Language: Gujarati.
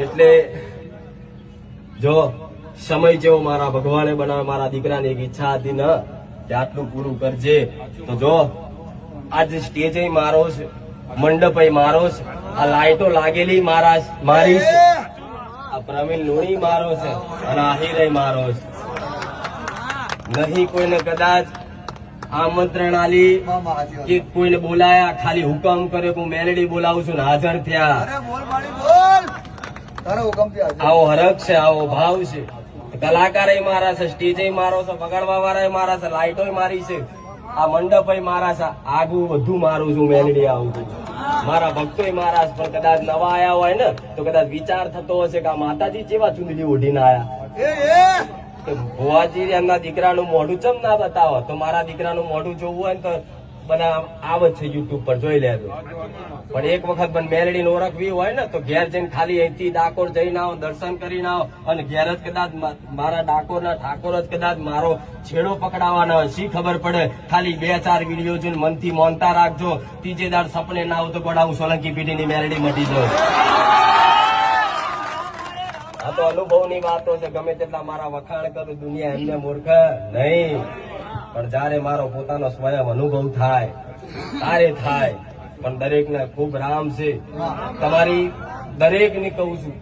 એટલે જો સમય જેવો મારા ભગવાને બનાવે, મારા દીકરાની એક ઈચ્છા હતી ને કે આટલું પૂરું કરજે, તો જો આજ સ્ટેજ મારો છે, મંડપ મારો છે, આ લાઈટો લાગેલી મારી છે, આ પ્રવીણ લુણી મારો છે અને આહિર મારો છે. નહીં કોઈને કદાચ આમંત્રણ આલી કે કોઈને બોલાયા, ખાલી હુકમ કર્યો હું મેલેડી બોલાવું છું ને હાજર થયા. આવો હરખ છે, આવો ભાવ છે. કલાકાર મારા છે, સ્ટેજ મારો છે, વગાડવા વાળા મારા છે, લાઈટો મારી છે, આ મંડપ મારા છે, આગું બધું મારું છું, મેલેડી આવું છું, મારા ભક્તો મારા છે. પણ કદાચ નવા આયા હોય ને તો કદાચ વિચાર થતો હશે કે આ માતાજી જેવા ચૂંદડી ઓઢીને આયા. ભુવાજી એમના દીકરાનું મોઢું ચમ ના બતાવો, તો મારા દીકરાનું મોઢું જોવું હોય ને તો બધા આવે છે યુટ્યુબ પર, જોઈ લેજો. પણ એક વખત પણ મેલડી ને ઓળખવી હોય ને તો ઘેર જઈને ખાલી અહીંથી ડાકોર જઈને આવો, દર્શન કરીને આવો, અને ઘેર જ કદાચ મારા ડાકોર ના ઠાકોર જ કદાચ મારો છેડો પકડાવાના હોય, શી ખબર પડે. ખાલી 2-4 વિડીયો જોઈને મનથી મોનતા રાખજો. ત્રીજે દાડ સપને ના આવું તો ગોડાવું સોલંકી પીઢીની મેલડી મટી જાય. આ તો અનુભવની વાતો છે. ગમે તેટલા મારા વખાણ કરું, દુનિયા એમને મૂર્ખ નહીં. પણ જયારે મારો પોતાનો સ્વયં અનુભવ થાય તારે થાય. પણ દરેકને ખૂબ રામ છે. તમારી દરેકને કહું છું